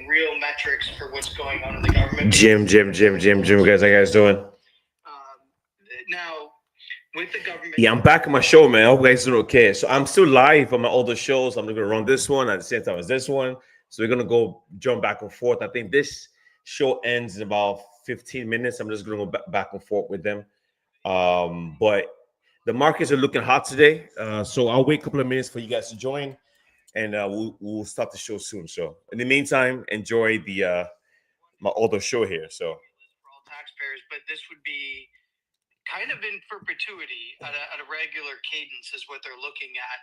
getting real metrics for what's going on in the government. Jim, guys, how you guys doing? Now, with the government. Yeah, I'm back on my show, man. I hope you guys doing okay. So I'm still live on my older shows. I'm gonna run this one at the same time as this one. So we're gonna go jump back and forth. I think this show ends in about 15 minutes. I'm just gonna go back and forth with them. But the markets are looking hot today. So I'll wait a couple of minutes for you guys to join, and we'll start the show soon. So in the meantime, enjoy the my older show here. So for all taxpayers, but this would be kind of in perpetuity at a regular cadence is what they're looking at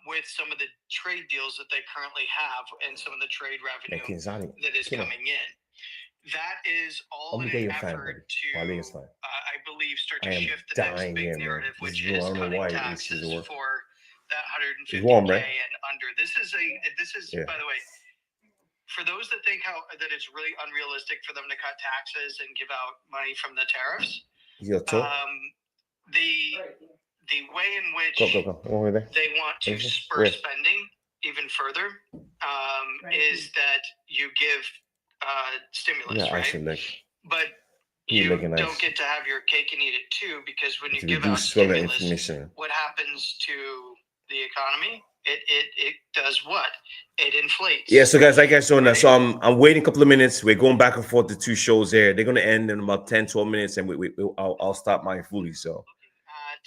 with some of the trade deals that they currently have and some of the trade revenue that is coming in. That is all in an effort to, I believe, start to shift the next big narrative, which is cutting taxes for that 150K and under. This is, by the way, for those that think that it's really unrealistic for them to cut taxes and give out money from the tariffs, the way in which they want to spur spending even further is that you give stimulus, right? But you don't get to have your cake and eat it too, because when you give out stimulus, what happens to the economy? It does what? It inflates. Yeah, so guys, like I said, so I'm waiting a couple of minutes. We're going back and forth to two shows there. They're going to end in about 10, 12 minutes, and I'll stop mine fully. So at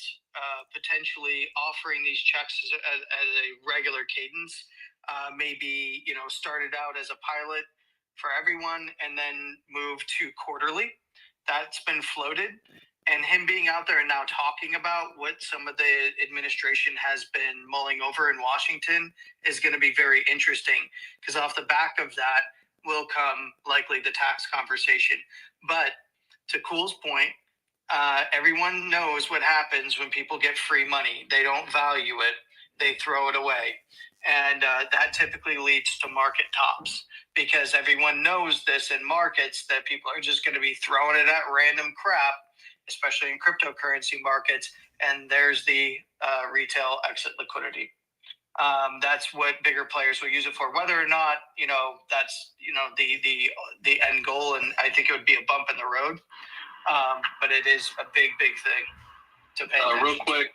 potentially offering these checks as a regular cadence, maybe started out as a pilot for everyone and then move to quarterly. That's been floated. And him being out there and now talking about what some of the administration has been mulling over in Washington is going to be very interesting, because off the back of that will come likely the tax conversation. But to Cool's point, everyone knows what happens when people get free money. They don't value it. They throw it away. And that typically leads to market tops, because everyone knows this in markets, that people are just going to be throwing it at random crap, especially in cryptocurrency markets, and there's the retail exit liquidity. That's what bigger players will use it for. Whether or not that's the end goal, and I think it would be a bump in the road, but it is a big thing to pay attention. Real quick,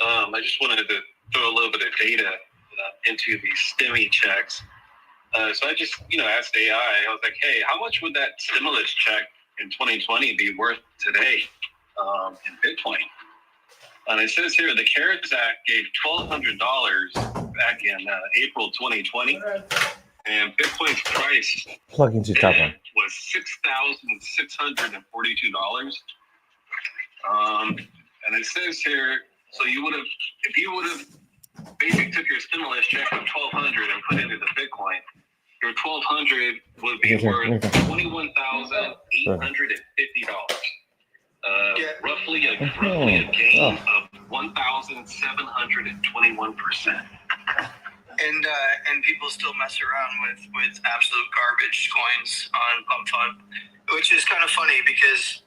I just wanted to throw a little bit of data into these STEMI checks. So I just asked AI. I was like, hey, how much would that stimulus check in 2020 be worth today in Bitcoin? And it says here the CARES Act gave $1,200 back in April 2020, and Bitcoin's price was $6,642. And it says here, so if you would have basically took your stimulus check of $1,200 and put it into Bitcoin, your $1,200 would be worth $21,850. Roughly a gain of 1,721%. And people still mess around with absolute garbage coins on Pump Fund, which is kind of funny, because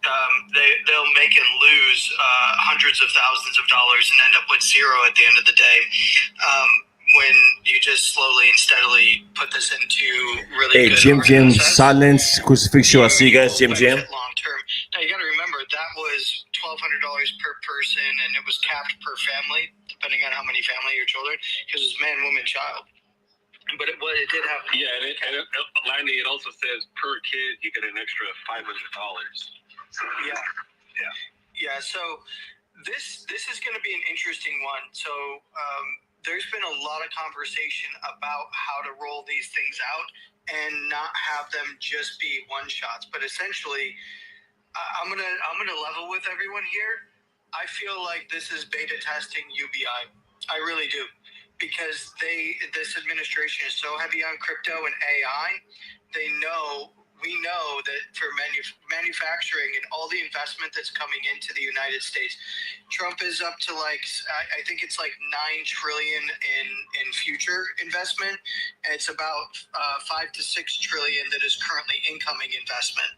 they'll make and lose hundreds of thousands of dollars and end up with zero at the end of the day. When you just slowly and steadily put this into really good Jim, silence, crucifix show. I'll see you guys, Jim. Long term. Now you got to remember that was $1,200 per person, and it was capped per family, depending on how many family or children, because it's man, woman, child. But it did have. Yeah, and Landy, it also says per kid you get an extra $500. So, yeah. So this is going to be an interesting one. So. There's been a lot of conversation about how to roll these things out and not have them just be one shots. But essentially, I'm gonna level with everyone here. I feel like this is beta testing UBI. I really do, because this administration is so heavy on crypto and AI. We know that for manufacturing and all the investment that's coming into the United States, Trump is up to I think it's like $9 trillion in future investment, and it's about 5 to 6 trillion that is currently incoming investment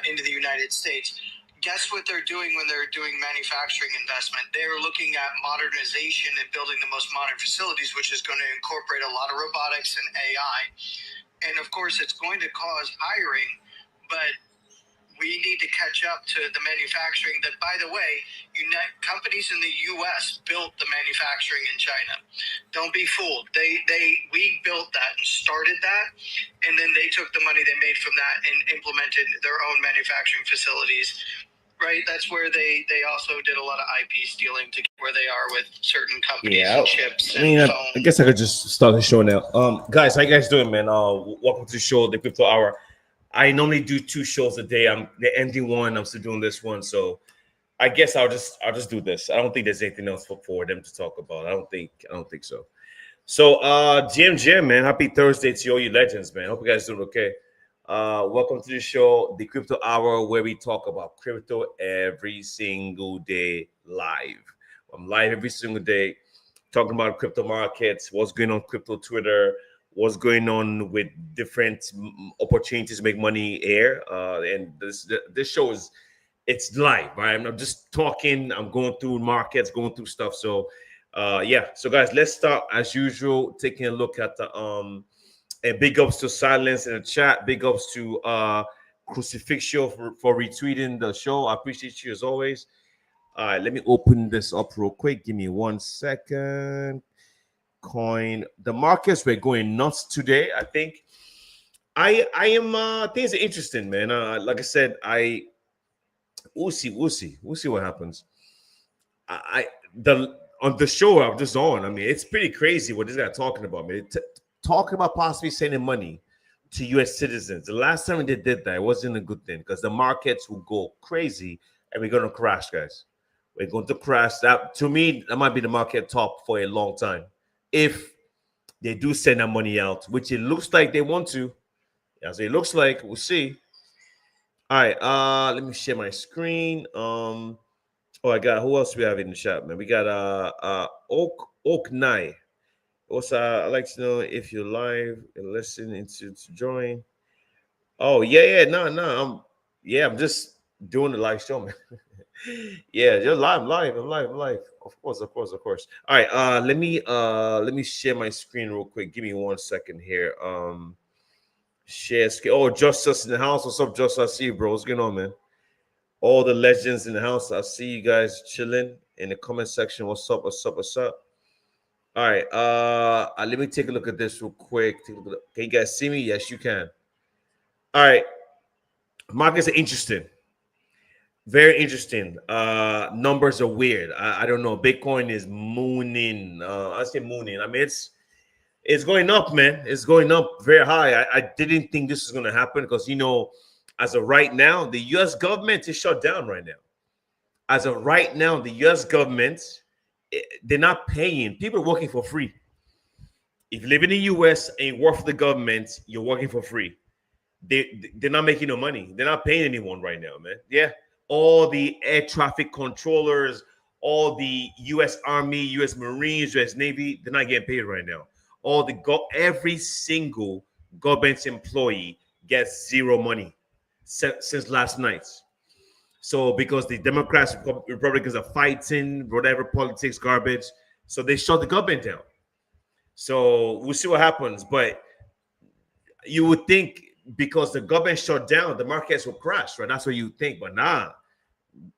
into the United States. Guess what they're doing when they're doing manufacturing investment? They're looking at modernization and building the most modern facilities, which is going to incorporate a lot of robotics and AI. And of course, it's going to cause hiring, but we need to catch up to the manufacturing that, by the way, companies in the U.S. built the manufacturing in China. Don't be fooled. We built that and started that, and then they took the money they made from that and implemented their own manufacturing facilities. Right, that's where they also did a lot of IP stealing to get where they are with certain companies and chips. And I guess I could just start the show now. Guys, how you guys doing, man? Welcome to the show, the Crypto Hour. I normally do 2 shows a day. I'm the ending one. I'm still doing this one, so I guess I'll just do this. I don't think there's anything else for them to talk about. I don't think so. So, GM, man, happy Thursday to all you legends, man. Hope you guys doing okay. Welcome to the show, the Crypto Hour, where we talk about crypto every single day live. I'm live every single day talking about crypto markets, what's going on crypto Twitter, what's going on with different opportunities to make money here. And this show it's live, right? I'm not just talking. I'm going through markets, going through stuff. So, So, guys, let's start as usual, taking a look at the and big ups to Silence in the chat. Big ups to Crucifixio for retweeting the show. I appreciate you as always. All right, let me open this up real quick. Give me 1 second. Coin. The markets were going nuts today. I think things are interesting, man. Like I said, we'll see what happens. On the show I'm just on. I mean, it's pretty crazy what this guy talking about, man. Talking about possibly sending money to U.S. citizens. The last time they did that, it wasn't a good thing because the markets will go crazy and we're going to crash, guys. We're going to crash. That, to me, that might be the market top for a long time. If they do send that money out, which it looks like they want to. As it looks like, we'll see. All right, let me share my screen. I got, who else we have in the chat, man? We got Oak Nye. Also, I'd like to know if you're live and listening to join. Oh, yeah, no, I'm just doing the live show, man. Yeah, you're live. I'm live. Of course. All right, let me share my screen real quick. Give me 1 second here. Share screen. Oh, Justice in the house. What's up, Justice? I see you, bro. What's going on, man? All the legends in the house. I see you guys chilling in the comment section. What's up? All right, let me take a look at this real quick. Can you guys see me? Yes, you can. All right, markets are interesting, very interesting. Numbers are weird. I don't know. Bitcoin is mooning. I say mooning. I mean, it's going up, man. It's going up very high. I didn't think this was going to happen because, as of right now, the U.S. government is shut down right now. As of right now, the U.S. government, they're not paying. People are working for free. If you live in the U.S. and you work for the government, you're working for free. They're not making no money. They're not paying anyone right now, man. Yeah, all the air traffic controllers, all the U.S. Army, U.S. Marines, U.S. Navy, they're not getting paid right now. Every single government employee gets zero money since last night. So because the Democrats, Republicans are fighting, whatever politics garbage, so they shut the government down. So we'll see what happens. But you would think because the government shut down, the markets will crash, right? That's what you think. But nah,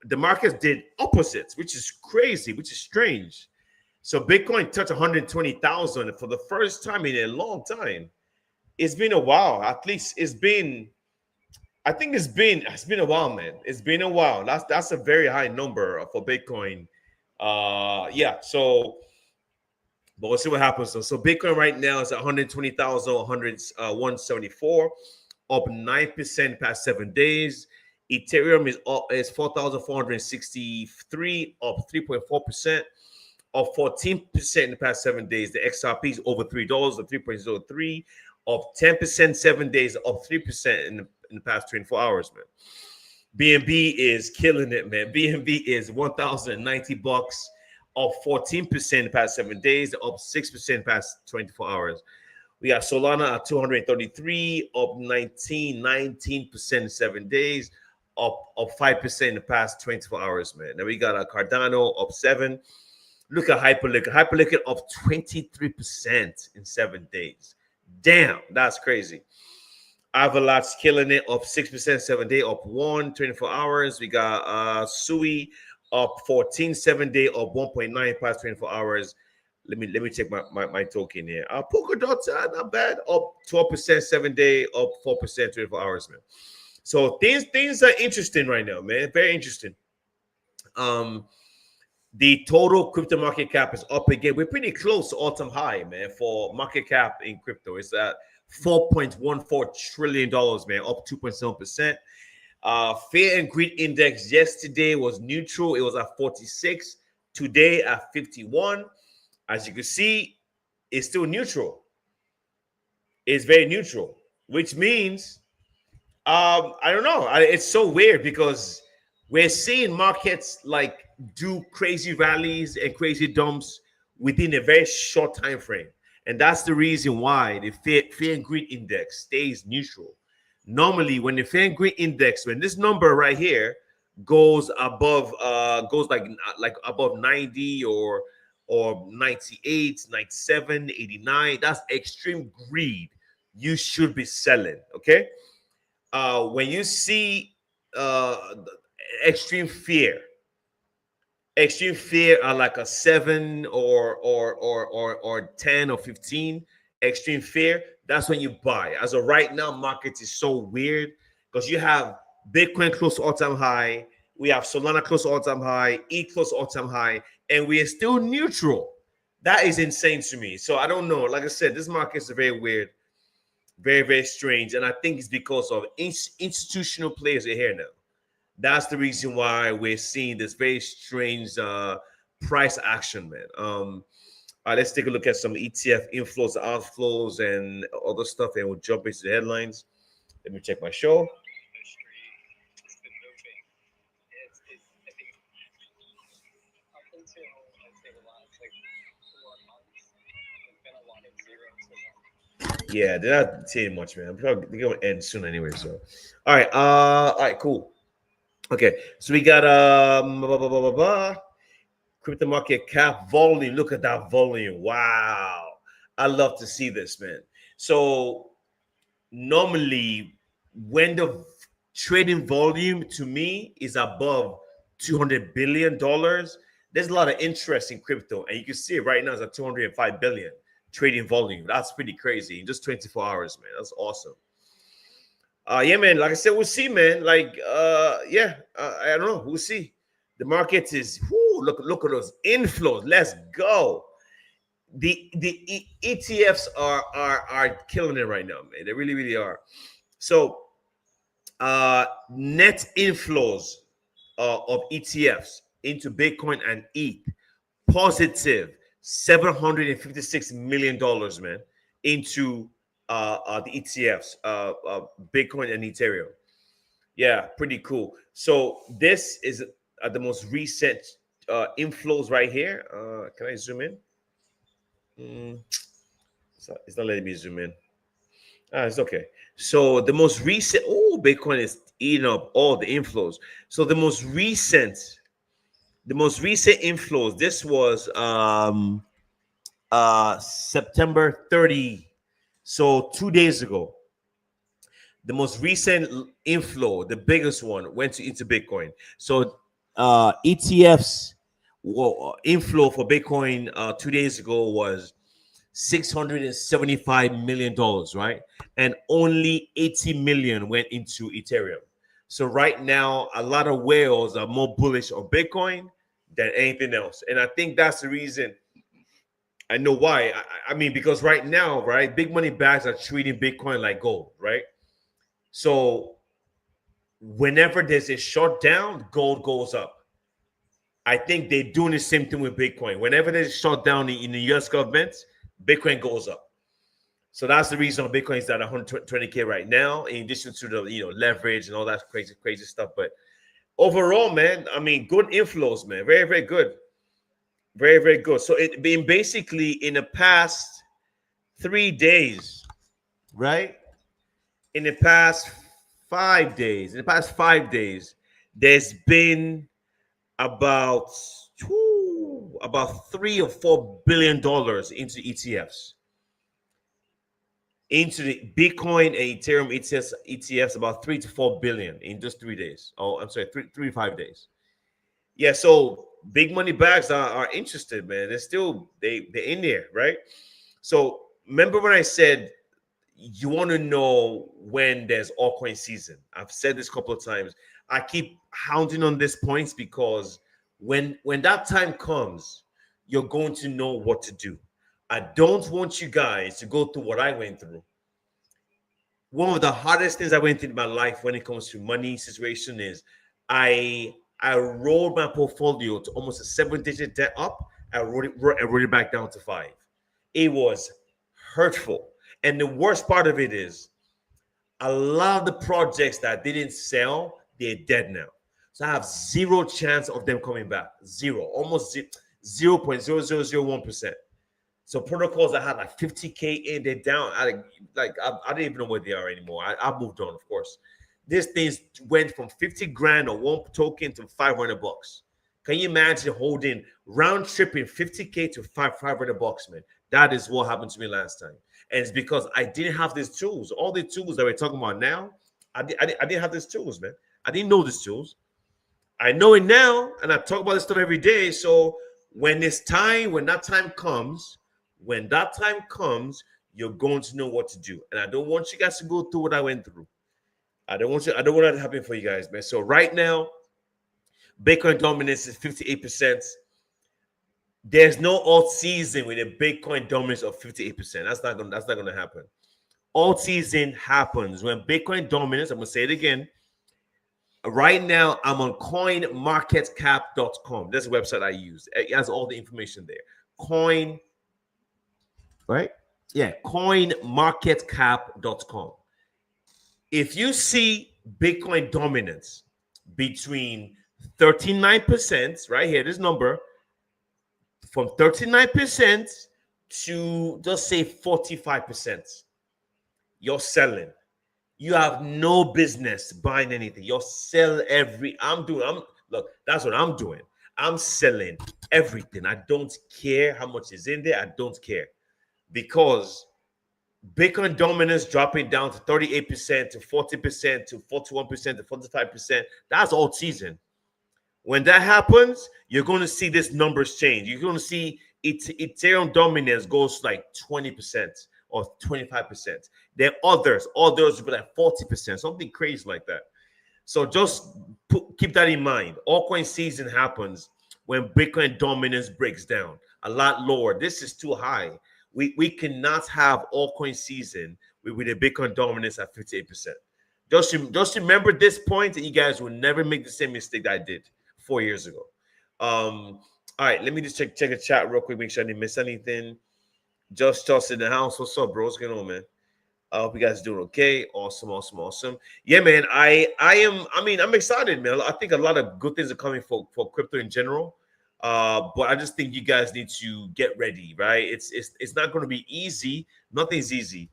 the markets did opposites, which is crazy, which is strange. So Bitcoin touched 120,000 for the first time in a long time. It's been a while. At least it's been a while, man. It's been a while. That's a very high number for Bitcoin. But we'll see what happens. So Bitcoin right now is at 120,174, up 9% past 7 days. Ethereum is 4,463, up 3.4%, up 14% in the past 7 days. The XRP is over $3 at 3.03, up 10% 7 days, up 3% in the past 24 hours, man. BNB is killing it, man. BNB is $1,090, up 14% in the past 7 days, up 6% past 24 hours. We got Solana at 233, up 19% in 7 days, up 5% in the past 24 hours, man. Then we got a Cardano up 7. Look at Hyperliquid. Hyperliquid up 23% in 7 days. Damn, that's crazy. Avalanche killing it, up 6%, 7 day, up 24 hours. We got Sui up 14, 7 day, up 1.9 past 24 hours. Let me check my token here. Polkadot, not bad, up 12%, 7 day, up 4%, 24 hours, man. So things are interesting right now, man. Very interesting. The total crypto market cap is up again. We're pretty close to all-time high, man, for market cap in crypto. It's at $4.14 trillion, man, up 2.7%. Fear and greed index yesterday was neutral. It was at 46. Today at 51. As you can see, it's still neutral. It's very neutral, which means I don't know. It's so weird because we're seeing markets like do crazy rallies and crazy dumps within a very short time frame, and that's the reason why the fear and greed index stays neutral. Normally, when the fear and greed index, when this number right here goes above, goes like above 90 or 98, 97, 89, that's extreme greed. You should be selling. Okay. When you see extreme fear are like a 7 or 10 or 15. Extreme fear, that's when you buy. As of right now, market is so weird because you have Bitcoin close to all-time high, we have Solana close to all-time high, ETH close to all-time high, and we are still neutral. That is insane to me. So I don't know. Like I said, this market is very weird, very, very strange, and I think it's because of institutional players are here now. That's the reason why we're seeing this very strange price action, man. Let's take a look at some ETF inflows, outflows, and other stuff, and we'll jump into the headlines. Let me check my show. Yeah, they're not saying much, man. They're gonna end soon anyway. So, all right, cool. Okay, so we got crypto market cap volume. Look at that volume. Wow. I love to see this, man. So normally when the trading volume to me is above $200 billion, there's a lot of interest in crypto. And you can see it right now, it's at 205 billion trading volume. That's pretty crazy in just 24 hours, man. That's awesome. Yeah, man. Like I said, we'll see, man. Like, I don't know. We'll see. The market is look at those inflows. Let's go. The ETFs are killing it right now, man. They really, really are. So, net inflows of ETFs into Bitcoin and ETH positive $756 million, man, into the ETFs, Bitcoin and Ethereum. Yeah, pretty cool. So this is the most recent inflows right here. Can I zoom in? It's not letting me zoom in. It's okay. So the most recent, Bitcoin is eating up all the inflows. So the most recent inflows, this was September 30. So 2 days ago, the most recent inflow, the biggest one, went into Bitcoin. So ETFs inflow for Bitcoin 2 days ago was $675 million, right? And only 80 million went into Ethereum. So right now, a lot of whales are more bullish on Bitcoin than anything else. And I think that's the reason. I know why. I mean, because right now, right, big money bags are treating Bitcoin like gold, right? So whenever there's a shutdown, gold goes up. I think they're doing the same thing with Bitcoin. Whenever there's a shutdown in the US government, Bitcoin goes up. So that's the reason Bitcoin is at 120K right now, in addition to the leverage and all that crazy stuff. But overall, man, I mean, good inflows, man. Very, very good. Very, very good. So it been basically in the past 3 days, right? In the past 5 days, there's been about $3 or $4 billion into ETFs. into the Bitcoin and Ethereum ETFs about 3 to 4 billion in just 3 days. Oh, I'm sorry, 5 days. Yeah, so big money bags are interested, man. They're in there, right? So remember when I said you want to know when there's altcoin season? I've said this a couple of times. I keep hounding on these points because when that time comes, you're going to know what to do. I don't want you guys to go through what I went through. One of the hardest things I went through in my life when it comes to money situation is I rolled my portfolio to almost a 7-digit debt up. I wrote it back down to 5. It was hurtful. And the worst part of it is a lot of the projects that didn't sell, they're dead now. So I have zero chance of them coming back. Zero, almost 0.0001%. So protocols that had like 50K in, they're down. I didn't even know where they are anymore. I moved on, of course. These things went from 50 grand or one token to $500. Can you imagine holding round tripping 50K to $500, man? That is what happened to me last time. And it's because I didn't have these tools. All the tools that we're talking about now, I didn't have these tools, man. I didn't know these tools. I know it now, and I talk about this stuff every day. So when that time comes, you're going to know what to do. And I don't want you guys to go through what I went through. I don't want that to happen for you guys, man. So right now, Bitcoin dominance is 58%. There's no alt season with a Bitcoin dominance of 58%. That's not gonna happen. Alt season happens when Bitcoin dominance, I'm gonna say it again. Right now, I'm on coinmarketcap.com. That's the website I use. It has all the information there. Coinmarketcap.com. If you see Bitcoin dominance between 39%, right here, this number, from 39% to just say 45%, you're selling. You have no business buying anything. You're selling look, that's what I'm doing. I'm selling everything. I don't care how much is in there. I don't care. Because Bitcoin dominance dropping down to 38% to 40% to 41% to 45%, that's all season. When that happens, you're going to see these numbers change. You're going to see Ethereum dominance goes like 20% or 25%. Then others will be like 40%, something crazy like that. So just keep that in mind. Altcoin season happens when Bitcoin dominance breaks down a lot lower. This is too high. We cannot have altcoin season with a Bitcoin dominance at 58%. Just remember this point, and you guys will never make the same mistake that I did 4 years ago. All right, let me just check a chat real quick, make sure I didn't miss anything. Just in the house. What's up, bro? What's going on, man? I hope you guys doing okay. Awesome. Yeah, man. I'm excited, man. I think a lot of good things are coming for crypto in general. But I just think you guys need to get ready, right? It's not going to be easy. Nothing's easy.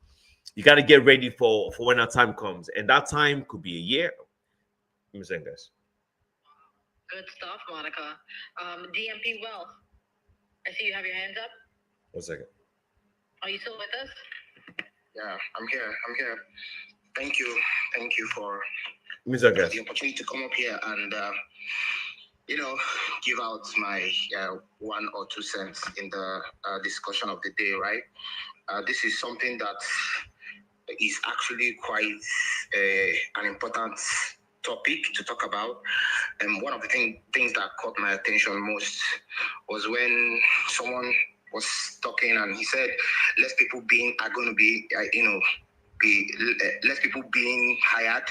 You got to get ready for when that time comes, and that time could be a year. Let me say, guys. Good stuff, Monica. DMP Wealth. I see you have your hands up. 1 second. Are you still with us? Yeah, I'm here. Thank you for the opportunity to come up here and give out my 1 or 2 cents in the discussion of the day, right? This is something that is actually quite an important topic to talk about. And one of the things that caught my attention most was when someone was talking and he said less people are going to be less people being hired,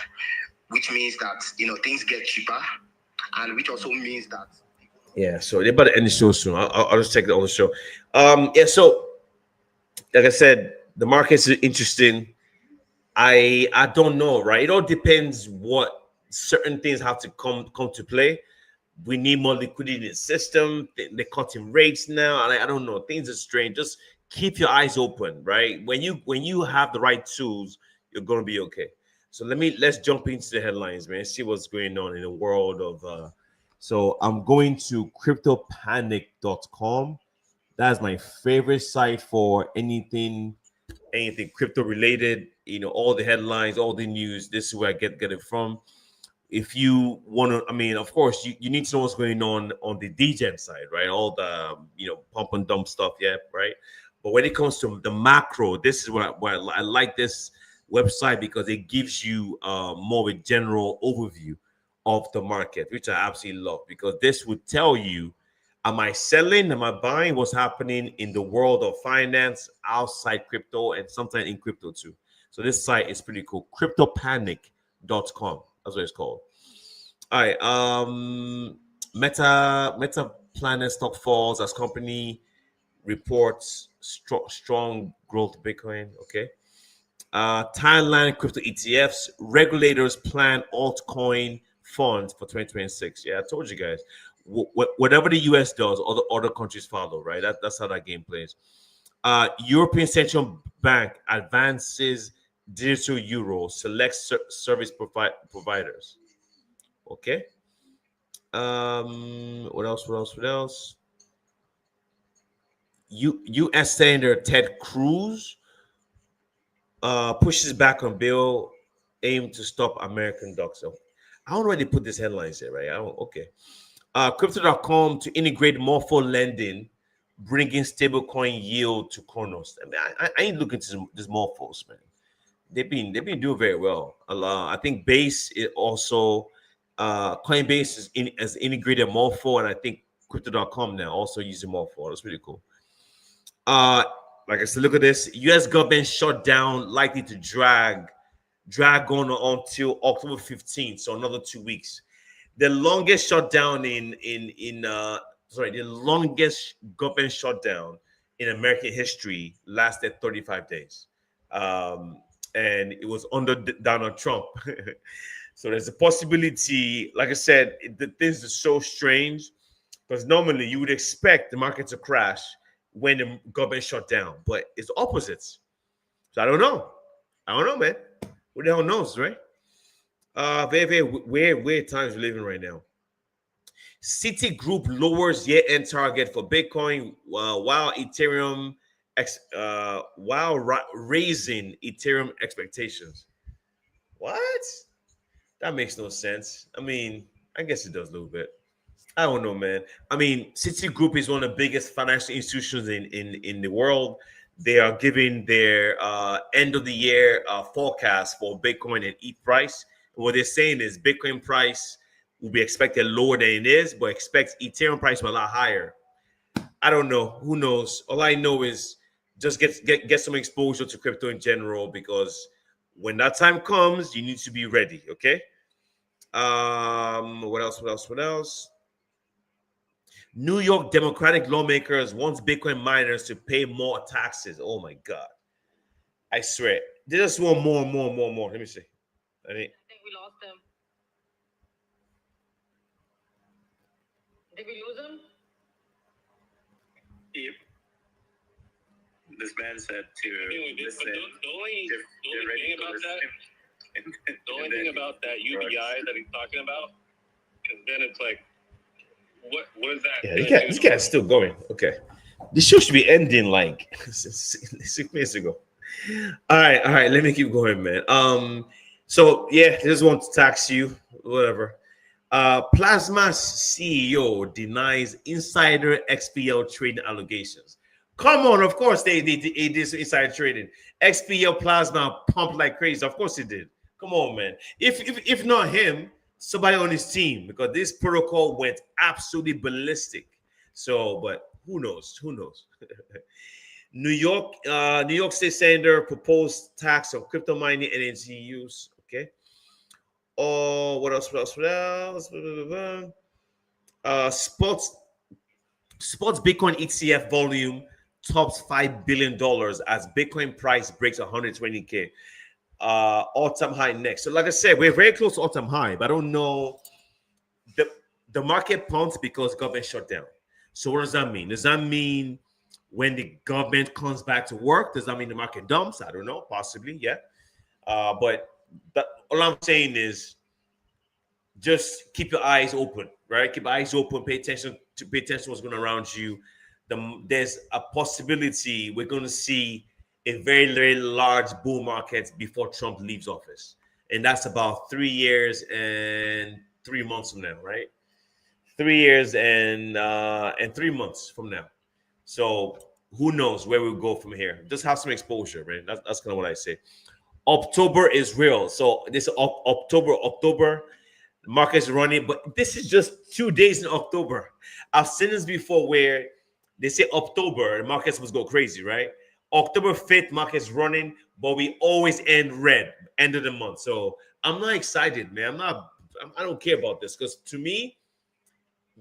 which means that things get cheaper, and which also means that so they're about to end the show soon. I'll just take it on the show. So like I said, the markets are interesting. I don't know, right? It all depends what certain things have to come to play. We need more liquidity in the system. They're cutting rates now. I don't know. Things are strange. Just keep your eyes open, right? When you have the right tools, you're gonna be okay. So let's jump into the headlines, man. See what's going on in the world of. So I'm going to CryptoPanic.com. That's my favorite site for anything anything crypto related, all the headlines, all the news. This is where I get it from. If you want to, I mean, of course, you need to know what's going on the degen side, right? All the pump and dump stuff, yeah, right. But when it comes to the macro, this is what I like this website, because it gives you more of a general overview of the market, which I absolutely love, because this would tell you, am I selling, am I buying, what's happening in the world of finance outside crypto and sometimes in crypto too. So this site is pretty cool. CryptoPanic.com. That's what it's called. All right. Meta Planet stock falls as company reports strong growth Bitcoin. Okay. Thailand crypto ETFs, regulators plan altcoin funds for 2026. Yeah, I told you guys. Whatever the US does, other countries follow, right? That's how that game plays. European Central Bank advances digital euro, select service providers. Okay. What else? U.S. Senator Ted Cruz pushes back on bill aim to stop American dogs. So I don't know where they put these headlines here, right? Okay. Crypto.com to integrate Morpho lending, bringing stablecoin yield to Kronos. I mean, I ain't looking to this Morphos, man. They've been doing very well. I think Base is also Coinbase has integrated Morpho, and I think Crypto.com now also using Morpho. That's really cool. Like I said, look at this. U.S. government shutdown likely to drag on until October 15th, so another 2 weeks. The longest shutdown the longest government shutdown in American history lasted 35 days. And it was under Donald Trump. So there's a possibility, like I said, this is so strange, because normally you would expect the market to crash when the government shut down, but it's opposites. So I don't know, man. Who the hell knows, right? Very weird times we're living right now. Citigroup lowers year-end target for Bitcoin while raising Ethereum expectations. What? That makes no sense. I mean, I guess it does a little bit. I don't know, man. I mean, Citigroup is one of the biggest financial institutions in the world. They are giving their end of the year forecast for Bitcoin and ETH price. And what they're saying is Bitcoin price will be expected lower than it is, but expect Ethereum price to be a lot higher. I don't know. Who knows? All I know is just get some exposure to crypto in general, because when that time comes, you need to be ready. Okay. What else? New York Democratic lawmakers wants Bitcoin miners to pay more taxes. Oh my God. I swear. They just want more. Let me see. I think we lost them. Did we lose them? Yep. This man said to listen. The only thing about that, the only thing about that UBI that he's talking about, because then it's like, what is that? Yeah, this guy's still going. Okay. The show should be ending like 6 minutes ago. All right. Let me keep going, man. So yeah, they just want to tax you, whatever. Plasma's CEO denies insider XPL trading allegations. Come on, of course they did insider trading. XPL Plasma pumped like crazy. Of course it did. Come on, man. If not him, somebody on his team, because this protocol went absolutely ballistic. So, but who knows? New York State Senator proposed tax on crypto mining and energy use. Okay. Oh, what else? Sports Bitcoin ETF volume tops $5 billion as Bitcoin price breaks 120K. All-time high next. So like I said, we're very close to all-time high, but I don't know. The market pumps because government shut down. So what does that mean? Does that mean when the government comes back to work, does that mean the market dumps? I don't know. Possibly, yeah. But all I'm saying is just keep your eyes open, right? Keep your eyes open. Pay attention to what's going on around you. There's a possibility we're going to see a very, very large bull market before Trump leaves office. And that's about 3 years and 3 months from now, right? 3 years and 3 months from now. So who knows where we'll go from here? Just have some exposure, man. That's kind of what I say. October is real. So this October, the market's running, but this is just 2 days in October. I've seen this before where they say October, the markets must go crazy, right? October 5th, market's running, but we always end red, end of the month. So I'm not excited, man. I don't care about this because to me,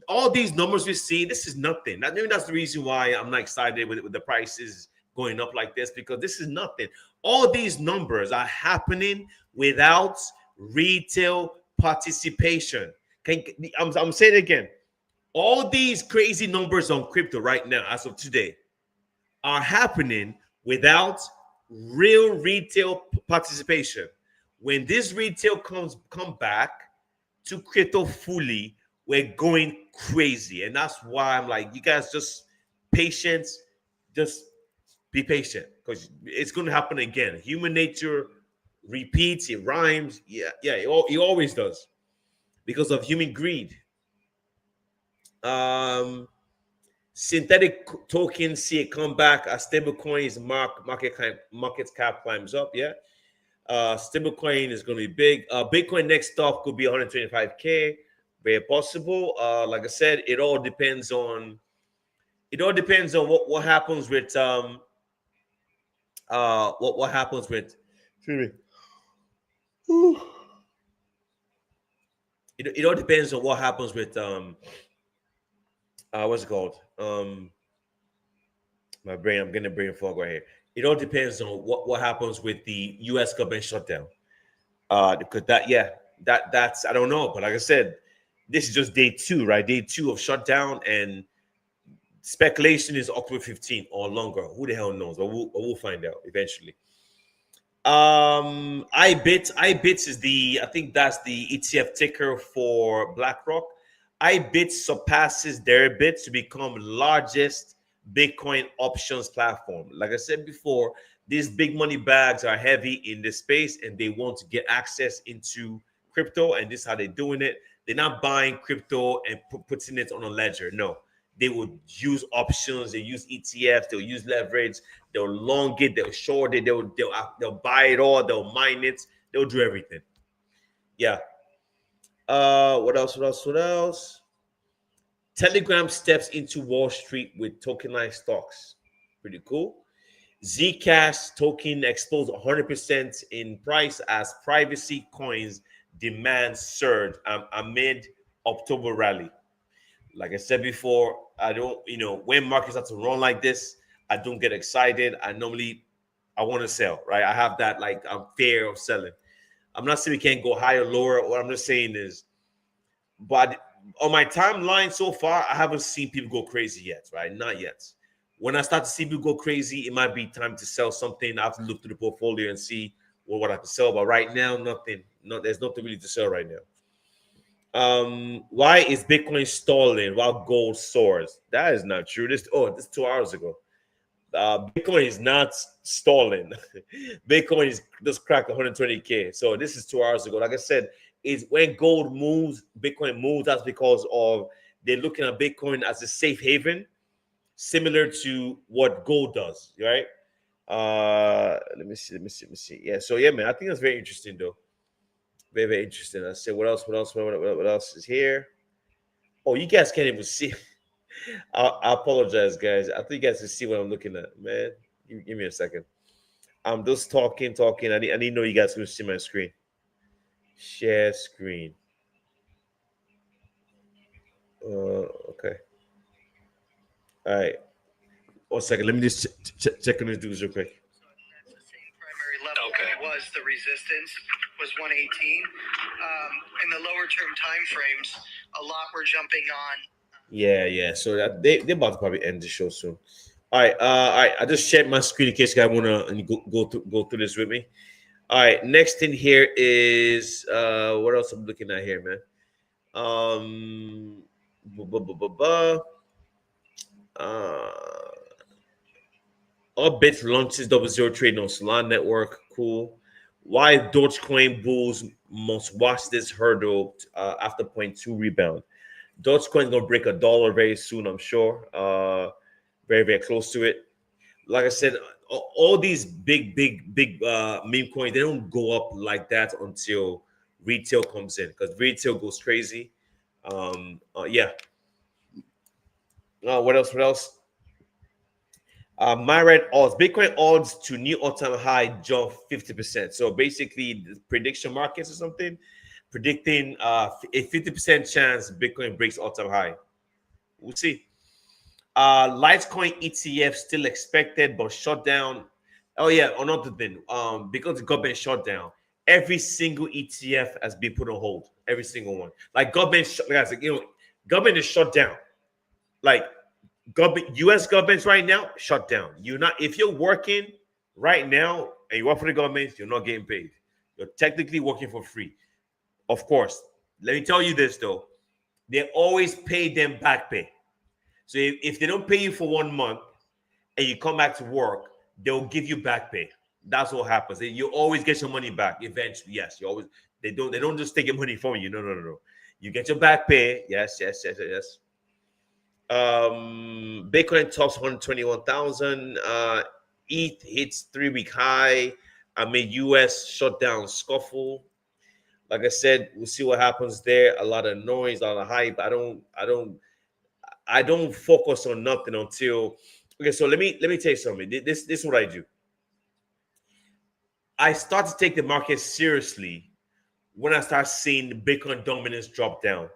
all these numbers we see, this is nothing. Maybe that's the reason why I'm not excited with the prices going up like this, because this is nothing. All these numbers are happening without retail participation. I'm saying it again. All these crazy numbers on crypto right now, as of today, are happening without real retail participation. When this retail come back to crypto fully, we're going crazy. And that's why I'm like, you guys just patience, just be patient because it's going to happen again. Human nature repeats, it rhymes. Yeah, it always does because of human greed. Synthetic tokens see a comeback as stable coins market cap climbs up. Yeah. Stablecoin is going to be big. Bitcoin next stop could be 125K. Very possible. Like I said, it all depends on what happens with what happens with excuse me. It all depends on what happens with what's it called? My brain, I'm getting a brain fog right here. It all depends on what happens with the US government shutdown. Because that's I don't know, but like I said, this is just day 2, right? Day 2 of shutdown, and speculation is October 15th or longer. Who the hell knows? But we'll find out eventually. IBIT is I think that's the ETF ticker for BlackRock. IBIT surpasses Deribit to become largest Bitcoin options platform. Like I said before, these big money bags are heavy in this space and they want to get access into crypto, and this is how they're doing it. They're not buying crypto and putting it on a ledger. No, they would use options, they use ETFs, they'll use leverage, they'll long it, they'll short it, they'll buy it all, they'll mine it, they'll do everything. Yeah. What else? Telegram steps into Wall Street with tokenized stocks. Pretty cool. Zcash token explodes 100% in price as privacy coins demand surge amid October rally. Like I said before, I don't, when markets have to run like this, I don't get excited. I want to sell, right? I have that, like, I'm fear of selling. I'm not saying we can't go higher, lower. What I'm just saying is, but on my timeline so far, I haven't seen people go crazy yet, right? Not yet. When I start to see people go crazy, it might be time to sell something. I have to look through the portfolio and see what I can sell. But right now, nothing. No, there's nothing really to sell right now. Why is Bitcoin stalling while gold soars? That is not true. This 2 hours ago. Bitcoin is not stalling. Bitcoin is just cracked 120K. So this is 2 hours ago. Like I said, is when gold moves, Bitcoin moves. That's because of they're looking at Bitcoin as a safe haven, similar to what gold does, right? Let me see. Yeah, so yeah, man, I think that's very interesting, though. Very, very interesting. I say, what else is here? Oh, you guys can't even see. I apologize, guys. I think you guys can see what I'm looking at, man. Give me a second. I'm just talking. I need to know you guys can see my screen. Share screen. Okay. All right. 1 second. Let me just check on this dudes real quick. That's the same primary level. Okay. It was the resistance was 118. In the lower term time frames, a lot were jumping on. Yeah. So they're about to probably end the show soon. All right. I just shared my screen in case you guys wanna go through this with me. All right. Next thing here is what else I'm looking at here, man. Bit launches double zero trading on Solana network. Cool. Why Dogecoin bulls must watch this hurdle after point two rebound. Dogecoin's gonna break $1 very soon, I'm sure. Very, very close to it. Like I said, all these big meme coins, they don't go up like that until retail comes in, because retail goes crazy. Yeah. What else? What else? Myriad odds, Bitcoin odds to new all-time high jump 50%. So basically, the prediction markets or something predicting a 50% chance Bitcoin breaks all-time high. We'll see. Litecoin ETF still expected, but shut down. Oh yeah, another thing. Because the government shut down, every single ETF has been put on hold. Every single one. Like government, guys, government is shut down. Like government, U.S. governments right now shut down. You're not, if you're working right now and you work for the government, you're not getting paid. You're technically working for free. Of course, let me tell you this though, they always pay them back pay. So if they don't pay you for 1 month and you come back to work, they'll give you back pay. That's what happens. You always get your money back eventually. Yes, you always. They don't just take your money from you. No. You get your back pay. Yes. Bitcoin tops 121,000. ETH hits 3-week high. US shutdown scuffle. Like I said, we'll see what happens there. A lot of noise, a lot of hype. I don't focus on nothing until. Okay, so let me tell you something. This is what I do. I start to take the market seriously when I start seeing Bitcoin dominance drop down.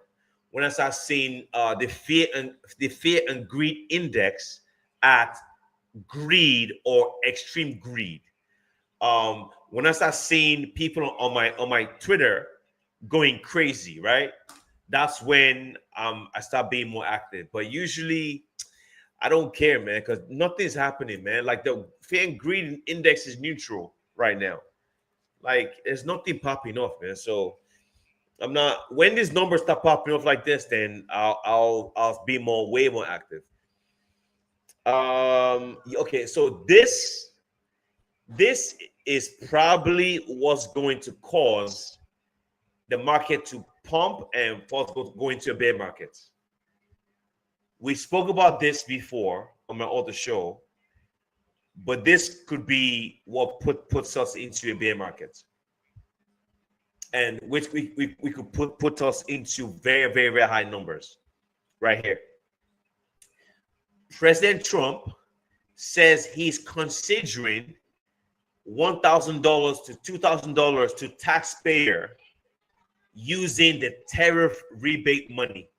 When I start seeing the fear and greed index at greed or extreme greed. When I start seeing people on my Twitter going crazy, right? That's when I start being more active. But usually, I don't care, man, because nothing's happening, man. Like the fear and greed index is neutral right now. Like there's nothing popping off, man. So I'm not. When these numbers start popping off like this, then I'll be way more active. Okay, so this is probably what's going to cause the market to pump and go into a bear market. We spoke about this before on my other show, but this could be what puts us into a bear market, and which we could put us into very, very, very high numbers right here. President Trump says he's considering $1,000 to $2,000 to taxpayer using the tariff rebate money.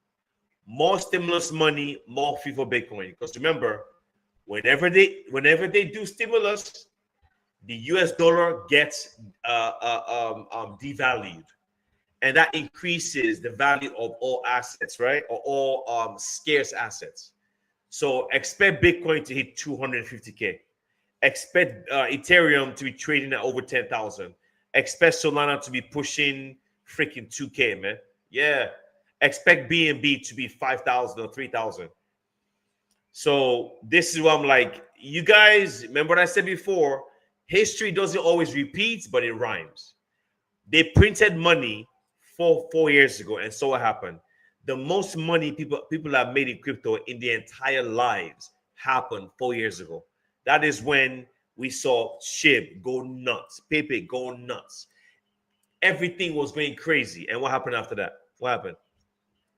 More stimulus money, more fee for Bitcoin. Because remember, whenever they do stimulus, the US dollar gets devalued, and that increases the value of all assets, right? Or all scarce assets. So expect Bitcoin to hit 250K. Expect Ethereum to be trading at over 10,000. Expect Solana to be pushing freaking 2K, man. Yeah. Expect BNB to be 5,000 or 3,000. So this is what I'm like. You guys, remember what I said before? History doesn't always repeat, but it rhymes. They printed money 4 years ago, and so what happened? The most money people have made in crypto in their entire lives happened 4 years ago. That is when we saw SHIB go nuts, Pepe go nuts. Everything was going crazy. And what happened after that? What happened?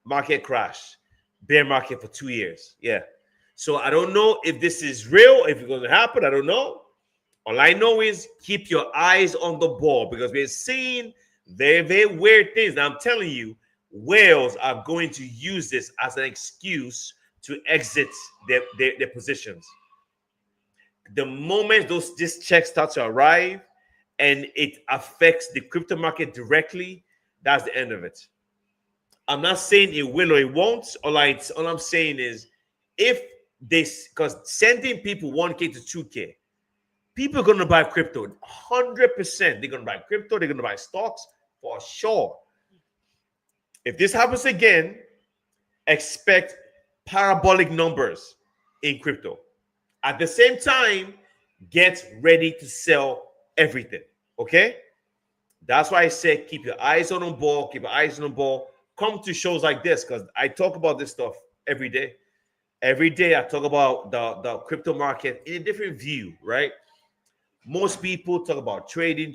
Market crash, bear market for 2 years. Yeah. So I don't know if this is real, if it's going to happen. I don't know. All I know is keep your eyes on the ball, because we're seeing very, very weird things. Now, I'm telling you, whales are going to use this as an excuse to exit their positions. The moment this checks start to arrive and it affects the crypto market directly, that's the end of it. I'm not saying it will or it won't. All I'm saying is, if this, because sending people 1K to 2K, people are going to buy crypto 100%. They're going to buy crypto. They're going to buy stocks for sure. If this happens again, expect parabolic numbers in crypto. At the same time, get ready to sell everything. Okay? That's why I said keep your eyes on the ball, keep your eyes on the ball. Come to shows like this because I talk about this stuff every day. Every day I talk about the crypto market in a different view, right? Most people talk about trading,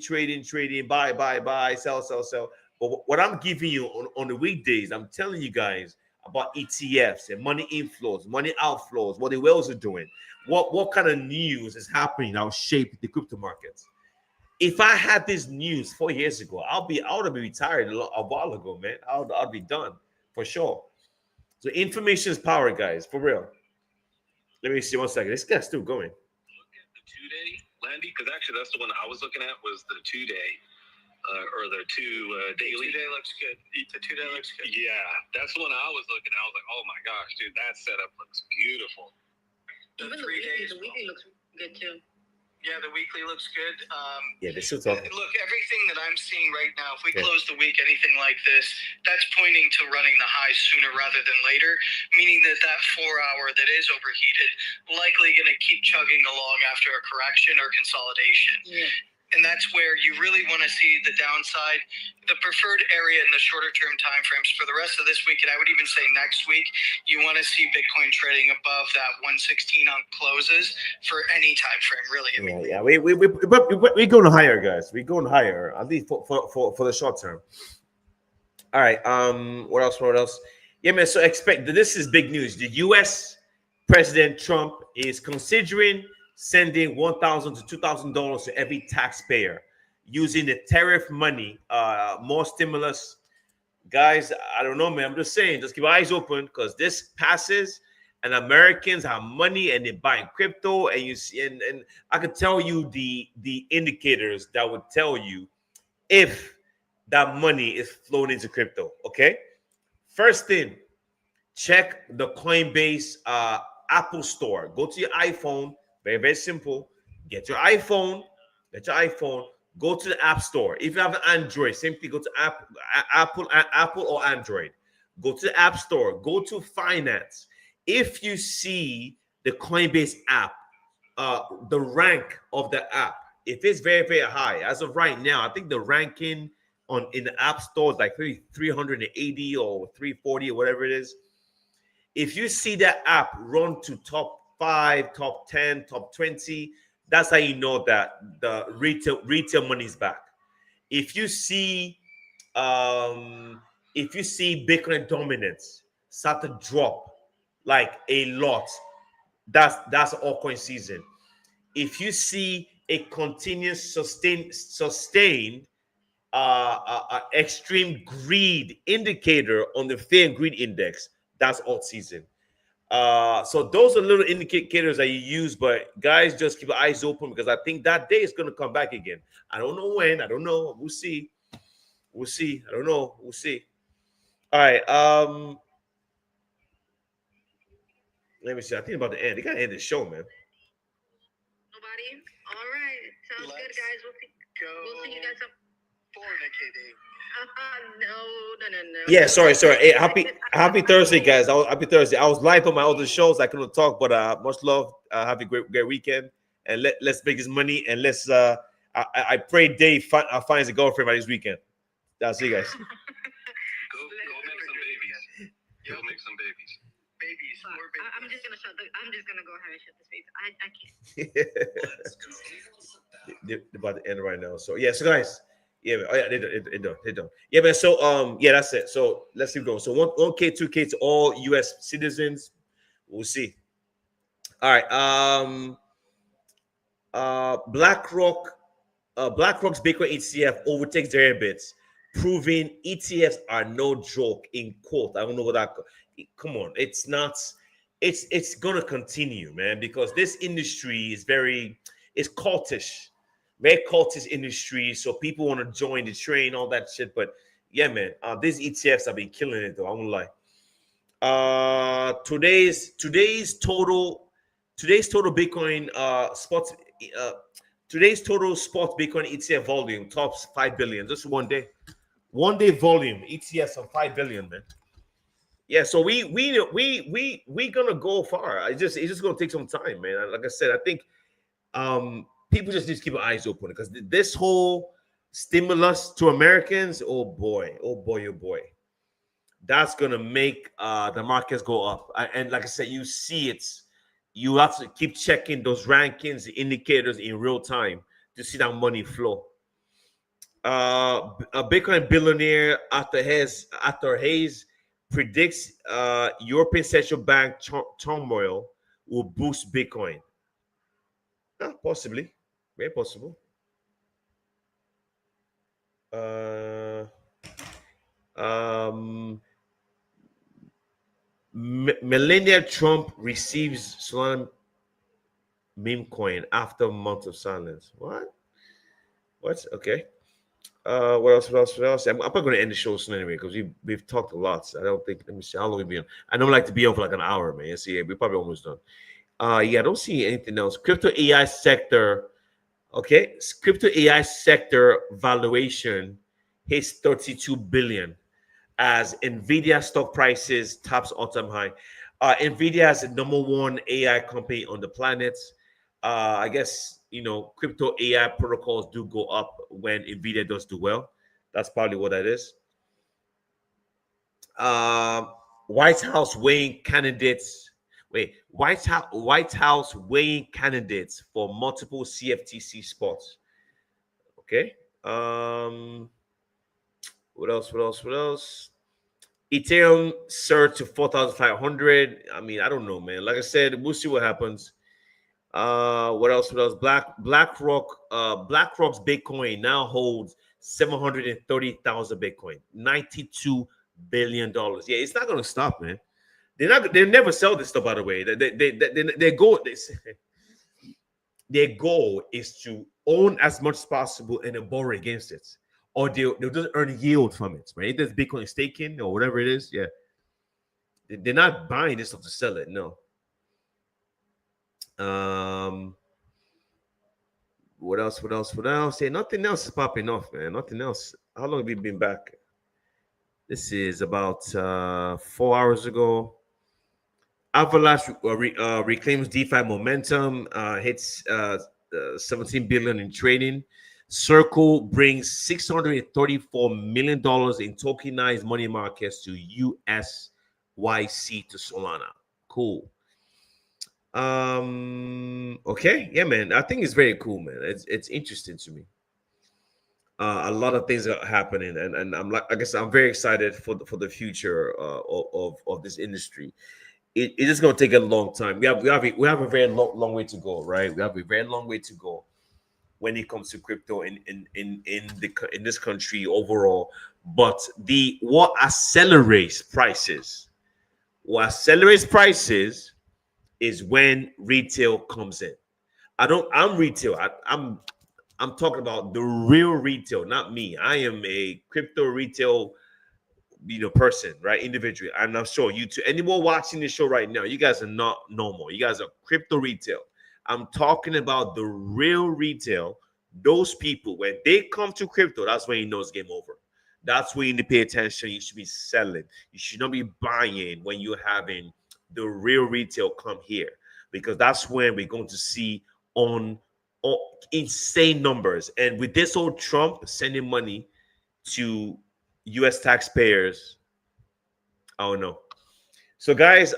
buy, sell. But what I'm giving you on the weekdays, I'm telling you guys about ETFs and money inflows, money outflows, what the whales are doing, what kind of news is happening that will shape the crypto markets. If I had this news 4 years ago, I would have been retired a while ago, man. I'd be done for sure. So information is power, guys, for real. Let me see 1 second. This guy's still going. Look at the 2-day, Landy, because actually that's the one I was looking at was the 2-day or the daily. 2-day looks good. The 2-day looks good. Yeah, that's the one I was looking at. I was like, oh my gosh, dude, that setup looks beautiful. The Even 3 days. the weekly looks good too. Yeah, the weekly looks good. Yeah, they're still talking. Look, everything that I'm seeing right now, if we Yeah. close the week, anything like this, that's pointing to running the high sooner rather than later, meaning that 4 hour that is overheated likely going to keep chugging along after a correction or consolidation. Yeah. And that's where you really want to see the downside. The preferred area in the shorter term timeframes for the rest of this week, and I would even say next week, you want to see Bitcoin trading above that 116 on closes for any time frame, really. I mean, Yeah. We're going higher, guys. We're going higher, at least for the short term. All right. What else? Yeah, man. So expect that this is big news. The U.S. President Trump is considering sending $1,000 to $2,000 to every taxpayer using the tariff money, more stimulus. Guys, I don't know, man. I'm just saying, just keep your eyes open because this passes and Americans have money and they're buying crypto. And you see, and I could tell you the indicators that would tell you if that money is flowing into crypto. Okay. First thing, check the Coinbase Apple Store. Go to your iPhone. Very, very simple. Get your iPhone. Go to the App Store. If you have an Android, simply go to Apple or Android. Go to the App Store. Go to Finance. If you see the Coinbase app, the rank of the app, if it's very, very high, as of right now, I think the ranking in the App Store is like 380 or 340 or whatever it is. If you see that app run to top 5, top 10, top 20, that's how you know that the retail money is back. If you see Bitcoin dominance start to drop like a lot, that's altcoin season. If you see a continuous sustained extreme greed indicator on the fear and greed index, that's alt season. So those are little indicators that you use, but guys, just keep your eyes open because I think that day is going to come back again. I don't know when. I don't know. We'll see. I don't know. We'll see. All right. Let me see. I think about to end. They got to end the show, man. Nobody? All right. Sounds good, guys. We'll see you guys up. Fornicating. No. Yeah, sorry. Hey, happy Thursday, guys. Happy Thursday. I was live on my other shows. I couldn't talk, but much love. Have a great weekend, and let's make this money. And let's. I pray Dave finds a girlfriend by this weekend. I'll see you guys. Go make some babies. Go make some babies. Babies. More babies. I'm just gonna go ahead and shut this space. I can't. They're about to end right now. So yeah, so guys. Yeah, man. Oh yeah, they done. Yeah, man. So yeah, that's it. So let's keep going. So 1K, 2K to all US citizens. We'll see. All right. BlackRock's Bitcoin ETF overtakes Deribits, proving ETFs are no joke. In quote, I don't know what that. Come on, it's not. It's gonna continue, man, because this industry is it's cultish. Very cultist industry, so people want to join the train, all that shit. But yeah, man, these ETFs have been killing it, though. I won't lie. Today's total Bitcoin spot. Today's total spot Bitcoin ETF volume tops 5 billion. Just one day volume ETFs of 5 billion, man. Yeah, so we gonna go far. It's just gonna take some time, man. Like I said, I think People just need to keep their eyes open because this whole stimulus to Americans, oh boy, oh boy, oh boy, that's gonna make the markets go up. And like I said, you see it. You have to keep checking those rankings, the indicators in real time to see that money flow. A Bitcoin billionaire Arthur Hayes predicts European central bank turmoil will boost Bitcoin. Possibly, very possible. Melania Trump receives Solana meme coin after a month of silence. What? Okay. What else? I'm probably going to end the show soon anyway because we've talked a lot. So I don't think. Let me see how long we've been on. I don't like to be on for like an hour, man. See, we're probably almost done. Yeah, I don't see anything else. Crypto AI sector. Okay, crypto AI sector valuation hits 32 billion as Nvidia stock prices tops all-time high. Nvidia is the #1 AI company on the planet. I guess crypto AI protocols do go up when Nvidia does do well. That's probably what that is. White House weighing candidates. White House weighing candidates for multiple CFTC spots. Okay. What else? Ethereum surged to 4,500. I mean, I don't know, man. Like I said, we'll see what happens. What else? BlackRock's Bitcoin now holds 730,000 Bitcoin, $92 billion. Yeah, it's not gonna stop, man. They never sell this stuff, by the way. Their goal is to own as much as possible and then borrow against it. Or they'll just earn yield from it, right? There's Bitcoin staking or whatever it is. Yeah. They're not buying this stuff to sell it, no. What else? Yeah, nothing else is popping off, man. Nothing else. How long have we been back? This is about 4 hours ago. Avalanche reclaims DeFi momentum, hits 17 billion in trading. Circle brings $634 million in tokenized money markets to USYC to Solana. Cool. Okay, yeah, man. I think it's very cool, man. It's interesting to me. A lot of things are happening, and I'm like I guess I'm very excited for the future of this industry. It is going to take a long time. We have a very long way to go, right? We have a very long way to go when it comes to crypto in this country overall. But what accelerates prices is when retail comes in. I'm retail. I'm talking about the real retail, not me. I am a crypto retail person, right? Individually. And I'm sure you too. Anyone watching this show right now, you guys are not normal. You guys are crypto retail. I'm talking about the real retail. Those people, when they come to crypto, that's when you know it's game over. That's when you need to pay attention. You should be selling. You should not be buying when you're having the real retail come here, because that's when we're going to see on insane numbers. And with this old Trump sending money to US taxpayers, I don't know. So guys,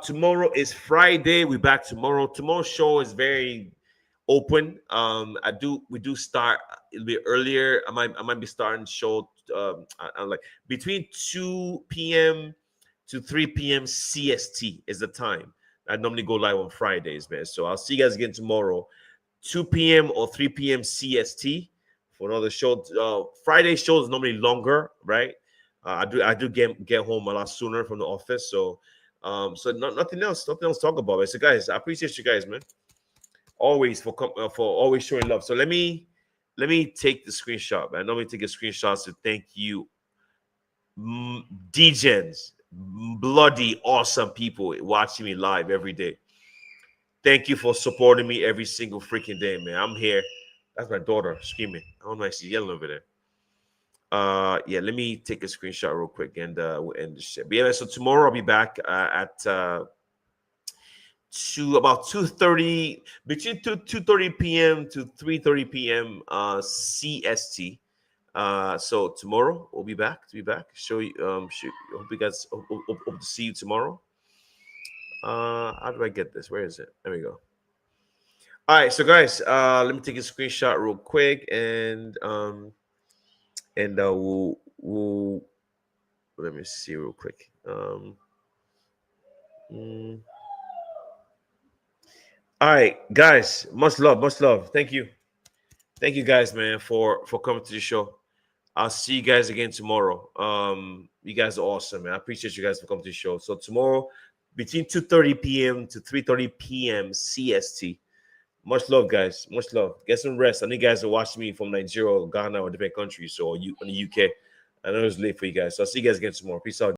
tomorrow is Friday. We're back tomorrow. Tomorrow's show is very open. We do start a little bit earlier. I might be starting the show I'm like between 2 p.m. to 3 p.m. CST is the time. I normally go live on Fridays, man. So I'll see you guys again tomorrow, 2 p.m. or 3 p.m. CST for another show. Friday show is normally longer, right? I do get home a lot sooner from the office, so nothing else to talk about. So guys, I appreciate you guys, man. Always for always showing love. So let me take the screenshot, man. Let me take a screenshot to thank you, DJs, bloody awesome people watching me live every day. Thank you for supporting me every single freaking day, man. I'm here. That's my daughter screaming. I don't know if she's yelling over there. Yeah, let me take a screenshot real quick and we'll end the shit. But yeah, so tomorrow I'll be back at to about 2:30, between 2:30 p.m. to 3:30 p.m. CST. So tomorrow we'll be back. Show you. Hope you guys. Hope to see you tomorrow. How do I get this? Where is it? There we go. All right, so guys, let me take a screenshot real quick, and we'll let me see real quick. All right, guys, much love. Thank you guys, man, for coming to the show. I'll see you guys again tomorrow. You guys are awesome, man. I appreciate you guys for coming to the show. So tomorrow, between 2:30 p.m. to 3:30 p.m. CST. Much love, guys. Much love. Get some rest. I know you guys are watching me from Nigeria or Ghana or different countries, so you in the UK. I know it's late for you guys. So I'll see you guys again tomorrow. Peace out.